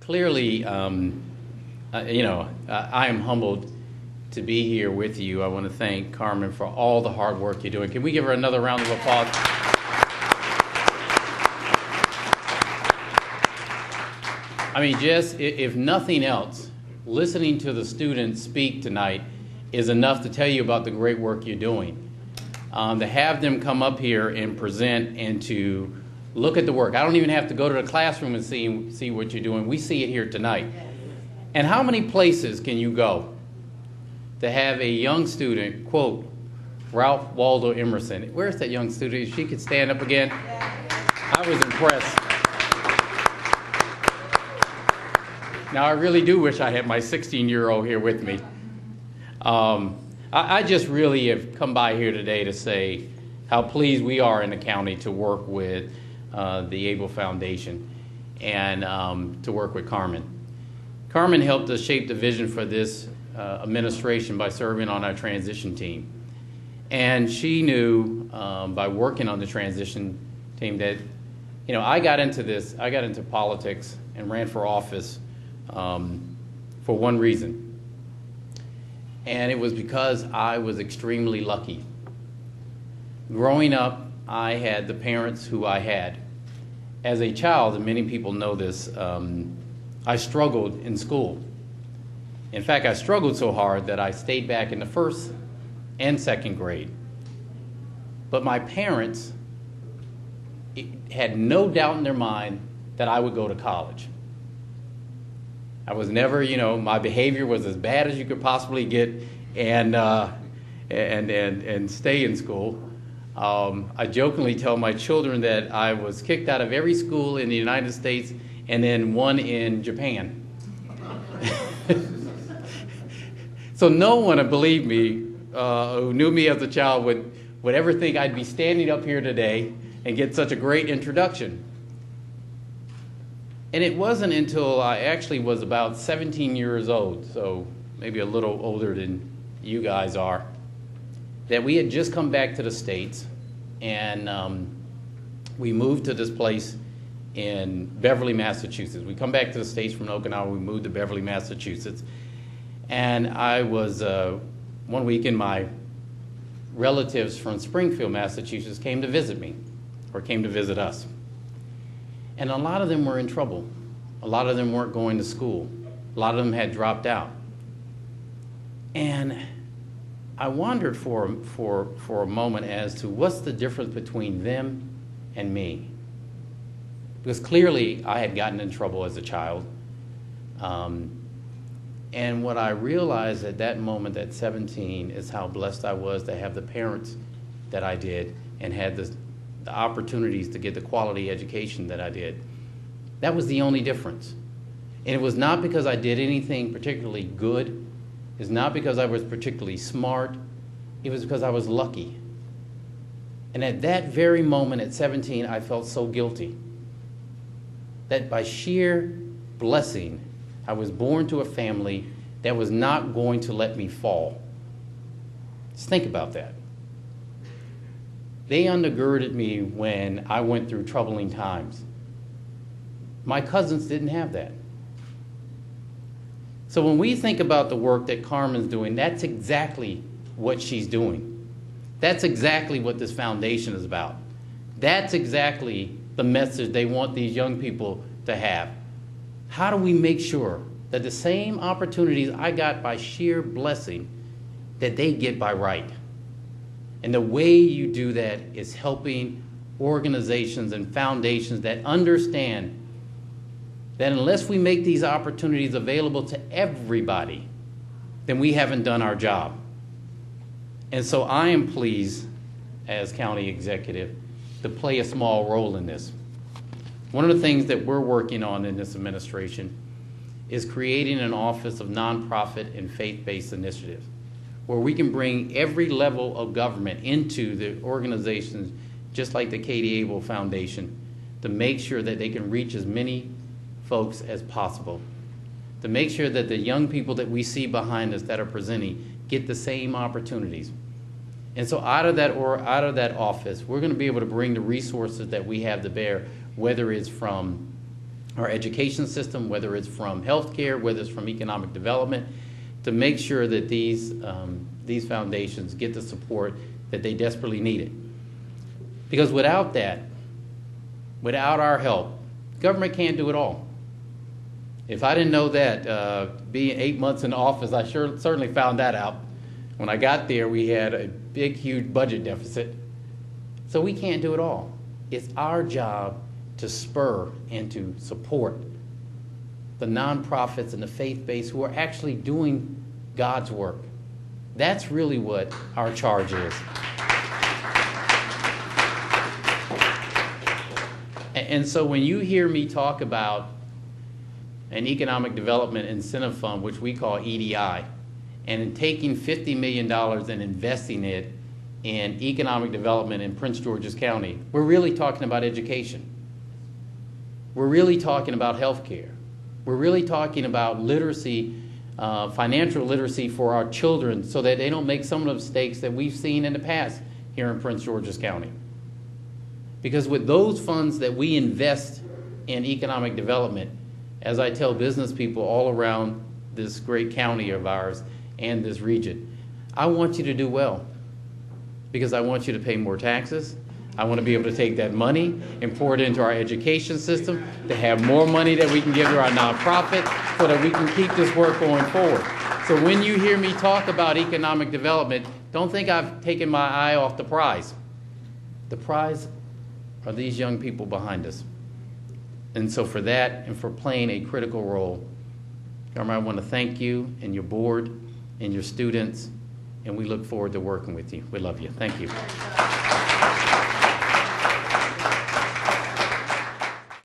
clearly, I am humbled to be here with you. I want to thank Carmen for all the hard work you're doing. Can we give her another round of applause? I mean, just if nothing else, listening to the students speak tonight is enough to tell you about the great work you're doing. To have them come up here and present and to look at the work. I don't even have to go to the classroom and see what you're doing. We see it here tonight. And how many places can you go to have a young student quote Ralph Waldo Emerson? Where's that young student? If she could stand up again. I was impressed. Now, I really do wish I had my 16-year-old here with me. I just really have come by here today to say how pleased we are in the county to work with the Able Foundation and to work with Carmen. Carmen helped us shape the vision for this administration by serving on our transition team. And she knew by working on the transition team that, I got into politics and ran for office for one reason. And it was because I was extremely lucky. Growing up, I had the parents who I had. As a child, and many people know this, I struggled in school. In fact, I struggled so hard that I stayed back in the first and second grade. But my parents had no doubt in their mind that I would go to college. I was never, my behavior was as bad as you could possibly get and stay in school. I jokingly tell my children that I was kicked out of every school in the United States and then one in Japan. So no one would believe me who knew me as a child would ever think I'd be standing up here today and get such a great introduction. And it wasn't until I actually was about 17 years old, so maybe a little older than you guys are, that we had just come back to the States, and we moved to this place in Beverly, Massachusetts. We come back to the States from Okinawa, we moved to Beverly, Massachusetts. And I was, one weekend, my relatives from Springfield, Massachusetts came to visit me, or came to visit us. And a lot of them were in trouble. A lot of them weren't going to school. A lot of them had dropped out. And I wondered for a moment as to what's the difference between them and me. Because clearly I had gotten in trouble as a child. And what I realized at that moment at 17 is how blessed I was to have the parents that I did and had the opportunities to get the quality education that I did. That was the only difference. And it was not because I did anything particularly good. It's not because I was particularly smart. It was because I was lucky. And at that very moment at 17, I felt so guilty that by sheer blessing, I was born to a family that was not going to let me fall. Just think about that. They undergirded me when I went through troubling times. My cousins didn't have that. So when we think about the work that Carmen's doing, that's exactly what she's doing. That's exactly what this foundation is about. That's exactly the message they want these young people to have. How do we make sure that the same opportunities I got by sheer blessing, that they get by right? And the way you do that is helping organizations and foundations that understand that unless we make these opportunities available to everybody, then we haven't done our job. And so I am pleased, as county executive, to play a small role in this. One of the things that we're working on in this administration is creating an office of nonprofit and faith-based initiatives, where we can bring every level of government into the organizations, just like the Katie Able Foundation, to make sure that they can reach as many folks as possible, to make sure that the young people that we see behind us that are presenting get the same opportunities. And so out of that office, we're going to be able to bring the resources that we have to bear, whether it's from our education system, whether it's from healthcare, whether it's from economic development, to make sure that these foundations get the support that they desperately needed. Because without that, without our help, government can't do it all. If I didn't know that, being 8 months in office, I certainly found that out. When I got there, we had a big, huge budget deficit. So we can't do it all. It's our job to spur and to support the nonprofits and the faith-based who are actually doing God's work. That's really what our charge is. And so when you hear me talk about an economic development incentive fund, which we call EDI, and in taking $50 million and investing it in economic development in Prince George's County, we're really talking about education. We're really talking about healthcare. We're really talking about literacy, financial literacy for our children so that they don't make some of the mistakes that we've seen in the past here in Prince George's County. Because with those funds that we invest in economic development, as I tell business people all around this great county of ours and this region, I want you to do well because I want you to pay more taxes. I want to be able to take that money and pour it into our education system, to have more money that we can give to our nonprofit so that we can keep this work going forward. So when you hear me talk about economic development, don't think I've taken my eye off the prize. The prize are these young people behind us. And so for that and for playing a critical role, Carmen, I want to thank you and your board and your students, and we look forward to working with you. We love you. Thank you.